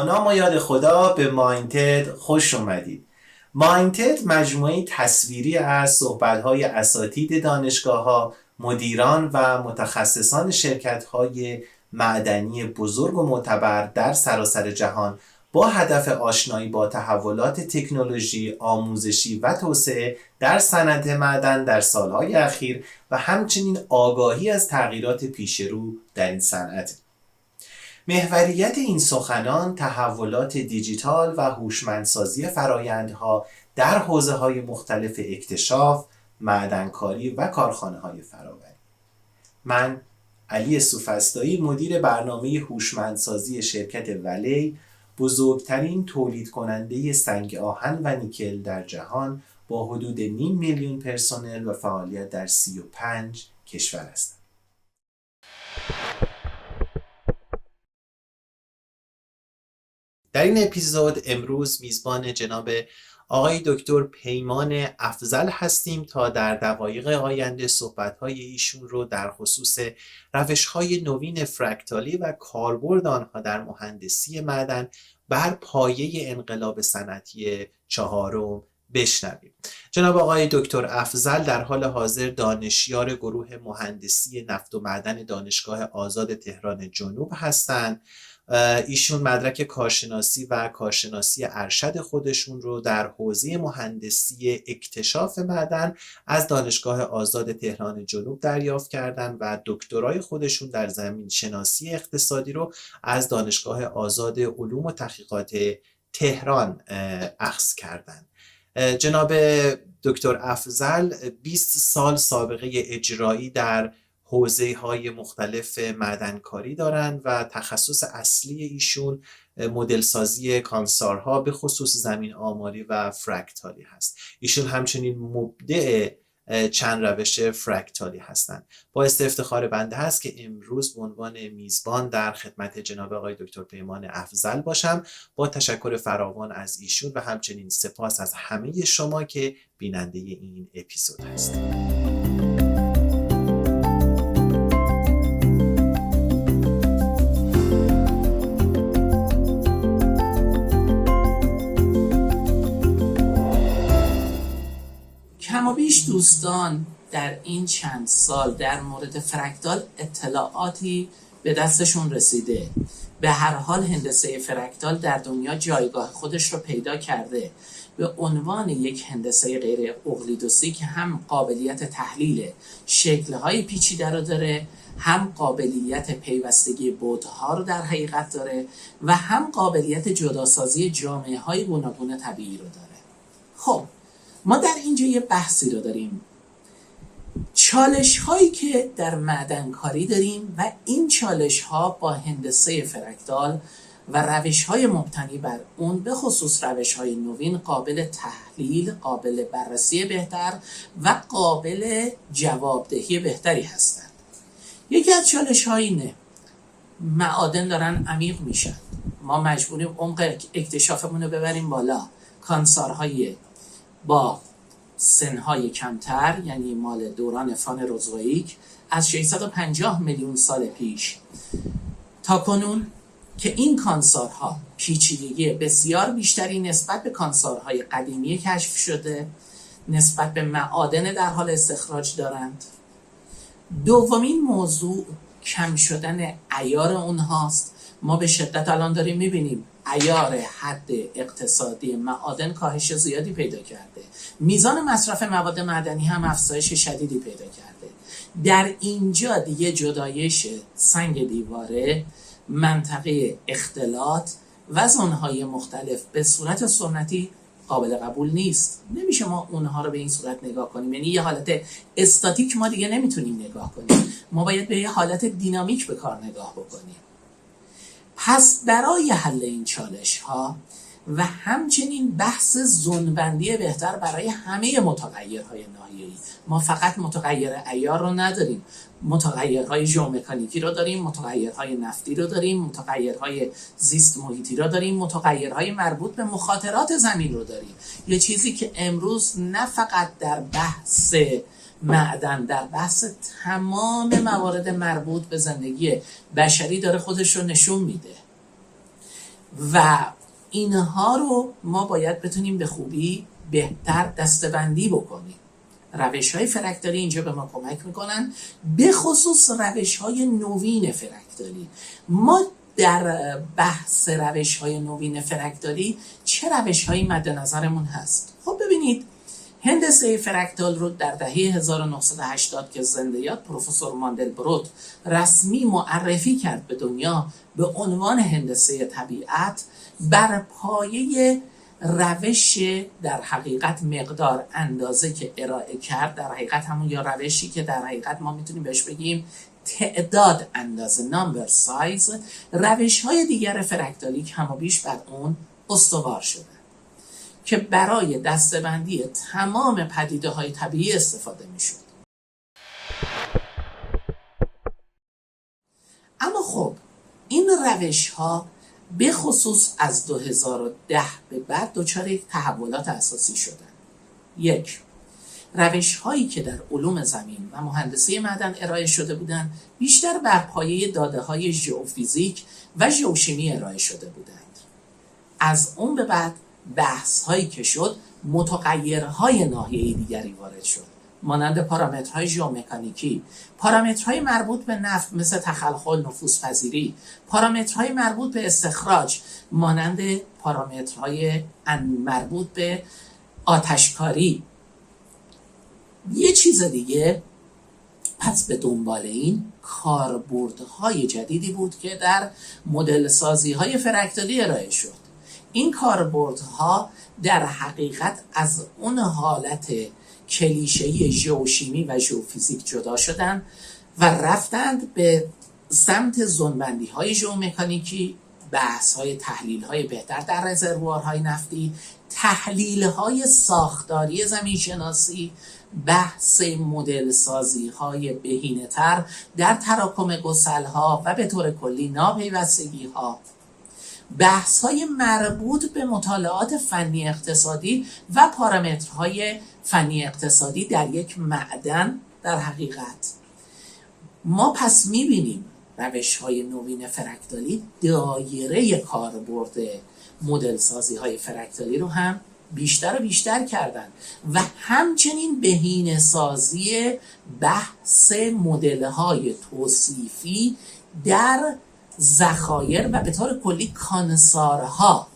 با نام و یاد خدا به مایندتد خوش اومدید. مایندتد مجموعه تصویری از صحبت‌های اساتید دانشگاه‌ها، مدیران و متخصصان شرکت‌های معدنی بزرگ و معتبر در سراسر جهان با هدف آشنایی با تحولات تکنولوژی، آموزشی و توسعه در صنعت معدن در سالهای اخیر و همچنین آگاهی از تغییرات پیشرو در این صنعت. محوریت این سخنان تحولات دیجیتال و هوشمندسازی فرآیندها در حوزه‌های مختلف اکتشاف، معدنکاری و کارخانه‌های فرآوری. من علی سوفسطایی مدیر برنامه هوشمندسازی شرکت ولی، بزرگترین تولید کننده سنگ آهن و نیکل در جهان با حدود 500,000 پرسنل و فعالیت در 35 کشور هستم. در این اپیزود امروز میزبان جناب آقای دکتر پیمان افضل هستیم تا در دقایق آینده صحبت‌های ایشون رو در خصوص روش‌های نوین فرکتالی و کاربرد آنها در مهندسی معدن بر پایه انقلاب صنعتی چهارم بشنویم. جناب آقای دکتر افضل در حال حاضر دانشیار گروه مهندسی نفت و معدن دانشگاه آزاد تهران جنوب هستند. ایشون مدرک کارشناسی و کارشناسی ارشد خودشون رو در حوزه مهندسی اکتشاف معدن از دانشگاه آزاد تهران جنوب دریافت کردن و دکترای خودشون در زمین شناسی اقتصادی رو از دانشگاه آزاد علوم و تحقیقات تهران اخذ کردن. جناب دکتر افضل 20 سال سابقه اجرایی در حوزه‌های مختلف معدنکاری دارند و تخصص اصلی ایشون مدل سازی کانسارها به خصوص زمین آماری و فرکتالی هست. ایشون همچنین مبدع چند روش فرکتالی هستند. باعث افتخار بنده هست که امروز به عنوان میزبان در خدمت جناب آقای دکتر پیمان افضل باشم. با تشکر فراوان از ایشون و همچنین سپاس از همه شما که بیننده این اپیزود هستید. کم و بیش دوستان در این چند سال در مورد فرکتال اطلاعاتی به دستشون رسیده. به هر حال هندسه فرکتال در دنیا جایگاه خودش رو پیدا کرده به عنوان یک هندسه غیر اقلیدوسی که هم قابلیت تحلیل شکل‌های پیچیده رو داره، هم قابلیت پیوستگی بعدها رو در حقیقت داره و هم قابلیت جداسازی جامعه‌های گوناگون طبیعی رو داره. خب ما در اینجا یه بحثی رو داریم، چالش هایی که در معدنکاری داریم و این چالش ها با هندسه فرکتال و روش های مبتنی بر اون به خصوص روش های نوین قابل تحلیل، قابل بررسی بهتر و قابل جوابدهی بهتری هستند. یکی از چالش ها اینه، معادن دارن عمیق میشن، ما مجبوریم عمق اکتشافمون رو ببریم بالا. کانسارهای با سنهای کمتر، یعنی مال دوران فانروزوئیک، از 650 میلیون سال پیش تا کنون که این کانسارها پیچیدگی بسیار بیشتری نسبت به کانسارهای قدیمی کشف شده، نسبت به معادن در حال استخراج دارند. دومین موضوع کم شدن عیار اونهاست. ما به شدت الان داریم میبینیم عیار حد اقتصادی معادن کاهش زیادی پیدا کرده، میزان مصرف مواد معدنی هم افزایش شدیدی پیدا کرده. در اینجا دیگه جدایش سنگ دیواره، منطقه اختلاط و زونهای مختلف به صورت سنتی قابل قبول نیست. نمیشه ما اونها رو به این صورت نگاه کنیم، یعنی یه حالت استاتیک ما دیگه نمیتونیم نگاه کنیم، ما باید به یه حالت دینامیک به کار نگاه بکنیم. پس برای حل این چالش ها و همچنین بحث زونبندی بهتر برای همه متغیرهای ناحیه‌ای، ما فقط متغیر عیار رو نداریم، متغیرهای ژئومکانیکی رو داریم، متغیرهای نفتی رو داریم، متغیرهای زیست محیطی رو داریم، متغیرهای مربوط به مخاطرات زمین رو داریم. یه چیزی که امروز نه فقط در بحث معدن، در بحث تمام موارد مربوط به زندگی بشری داره خودش رو نشون میده. و اینها رو ما باید بتونیم به خوبی بهتر دسته‌بندی بکنیم. روش‌های فرکتالی اینجا به ما کمک میکنن، به خصوص روش‌های نوین فرکتالی. ما در بحث روش‌های نوین فرکتالی چه روش‌هایی مد نظرمون هست؟ خب ببینید، هندسه فرکتال رو در دهه 1980 که زنده یاد پروفسور ماندلبروت رسمی معرفی کرد به دنیا به عنوان هندسه طبیعت، بر پایه روش در حقیقت مقدار اندازه که ارائه کرد، در حقیقت همون یا روشی که در حقیقت ما میتونیم بهش بگیم تعداد اندازه، نامبر سایز، روش های دیگر فرکتالی کم و بیش بر اون استوار شده که برای دسته‌بندی تمام پدیده های طبیعی استفاده میشد. اما خب این روش ها به خصوص از 2010 به بعد دچار یک تحولات اساسی شدن. یک، روش هایی که در علوم زمین و مهندسی معدن ارائه شده بودند بیشتر بر پایه داده های ژئوفیزیک و ژئوشیمی ارائه شده بودند. از اون به بعد بحث هایی که شد، متغیرهای ناحیه‌ای دیگری وارد شد، مانند پارامترهای ژئومکانیکی، پارامترهای مربوط به نفت مثل تخلخل، نفوذپذیری، پارامترهای مربوط به استخراج مانند پارامترهای مربوط به آتشکاری. یه چیز دیگه پس به دنبال این کاربردهای جدیدی بود که در مدل سازی های فرکتالی ارائه شد. این کاربردها در حقیقت از اون حالت کلیشه‌ای ژئوشیمی و ژئوفیزیک جدا شدند و رفتند به سمت زونبندی‌های ژئومکانیکی، بحث‌های تحلیل‌های بهتر در رزروارهای نفتی، تحلیل‌های ساختاری زمین‌شناسی، بحث مدل سازی‌های بهینه‌تر در تراکم گسل‌ها و به طور کلی ناپیوستگی‌ها، بحث‌های مربوط به مطالعات فنی اقتصادی و پارامترهای فنی اقتصادی در یک معدن. در حقیقت ما پس می‌بینیم روش‌های نوین فرکتالی دایره کاربرد مدل سازی‌های فرکتالی رو هم بیشتر و بیشتر کردن و همچنین بهینه‌سازی بحث مدل‌های توصیفی در ذخایر و به طور کلی کانسارها.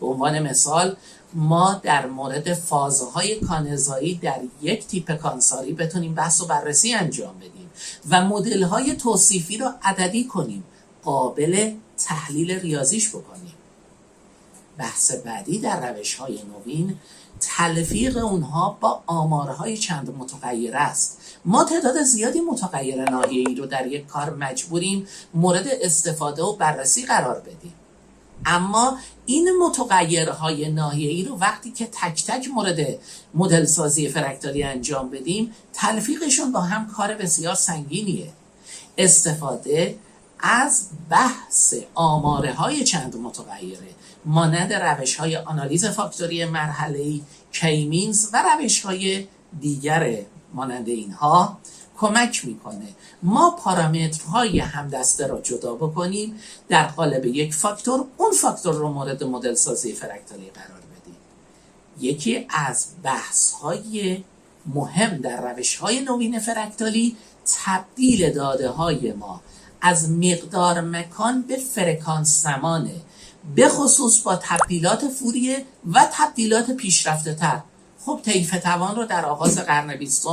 به عنوان مثال ما در مورد فازهای کانزایی در یک تیپ کانساری بتونیم بحث و بررسی انجام بدیم و مدل‌های توصیفی رو عددی کنیم، قابل تحلیل ریاضیش بکنیم. بحث بعدی در روش‌های نوین تلفیق اونها با آمارهای چند متغیر است. ما تعداد زیادی متغیر ناحیه‌ای رو در یک کار مجبوریم مورد استفاده و بررسی قرار بدیم، اما این متغیرهای ناحیه‌ای رو وقتی که تک تک مورد مدل سازی فرکتالی انجام بدیم، تلفیقشون با هم کار بسیار سنگینیه. استفاده از بحث آمارهای چند متغیره مانند روش‌های آنالیز فاکتوری مرحله‌ای، کیمینز و روش‌های دیگر مانند اینها کمک میکنه ما پارامترهای همدسته را جدا بکنیم، در قالب یک فاکتور اون فاکتور رو مورد مدل سازی فرکتالی قرار بدیم. یکی از بحث‌های مهم در روش‌های نوین فرکتالی تبدیل داده‌های ما از مقدار مکان به فرکانس زمانه، به خصوص با تبدیلات فوریه و تبدیلات پیشرفته تر. خب طیف توان رو در آغاز قرن 20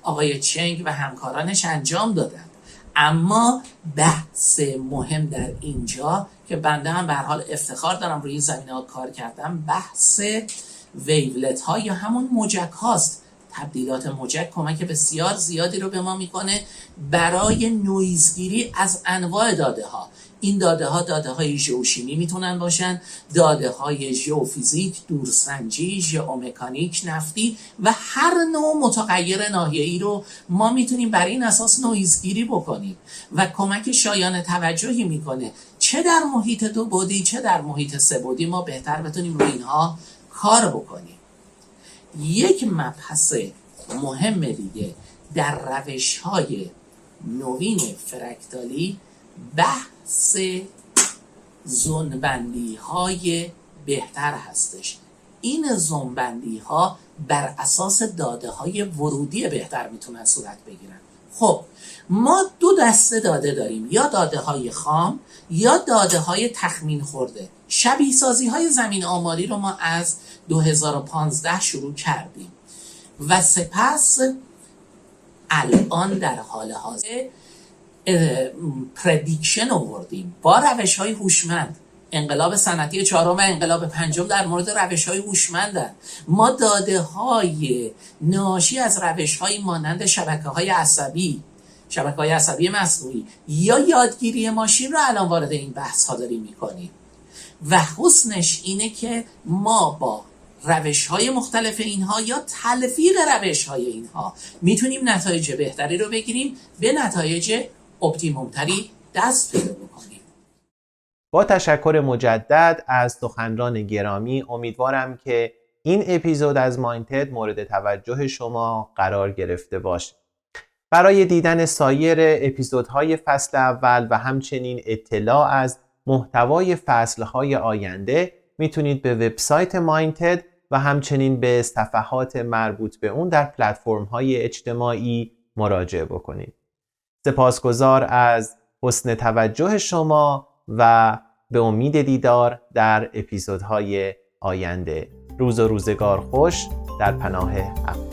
آقای چنگ و همکارانش انجام دادند، اما بحث مهم در اینجا که بنده هم به هر حال افتخار دارم روی این زمینه‌ها کار کردم، بحث ویولت ها یا همون موجک هاست. تبدیلات موجک کمک بسیار زیادی رو به ما میکنه برای نویزگیری از انواع داده ها. این داده های ژئوشیمی میتونن باشن، داده های ژئوفیزیک، دورسنجی، ژئومکانیک، نفتی و هر نوع متغیر ناحیه‌ای رو ما میتونیم بر این اساس نویزگیری بکنیم و کمک شایان توجهی میکنه چه در محیط 2 بعدی چه در محیط 3 بعدی ما بهتر بتونیم روی اینها کار بکنیم. یک مبحث مهم دیگه در روش‌های نوین فرکتالی بحث زونبندی های بهتر هستش. این زونبندی ها بر اساس داده های ورودی بهتر میتونن صورت بگیرن. خب ما دو دسته داده داریم، یا داده های خام یا داده های تخمین خورده. شبیه سازی های زمین آماری رو ما از 2015 شروع کردیم و سپس الان در حال حاضر پردیکشن آوردیم با روش های هوشمند. انقلاب صنعتی چهارم و انقلاب پنجم در مورد روش های هوشمندن. ما داده های ناشی از روش های مانند شبکه های عصبی مصنوعی یا یادگیری ماشین رو الان وارد این بحث ها داریم میکنیم و حسنش اینه که ما با روش های مختلف اینها یا تلفیق روش های اینها میتونیم نتایج بهتری رو بگیریم، به نتایج اپتیموم تری دست پیدا بکنیم. با تشکر مجدد از سخنران گرامی، امیدوارم که این اپیزود از مایندتد مورد توجه شما قرار گرفته باشه. برای دیدن سایر اپیزودهای فصل اول و همچنین اطلاع از محتوای فصلهای آینده میتونید به وبسایت مایندتد و همچنین به صفحات مربوط به اون در پلتفرم‌های اجتماعی مراجعه بکنید. سپاسگزار از حسن توجه شما و به امید دیدار در اپیزودهای آینده. روز و روزگار خوش در پناه حق.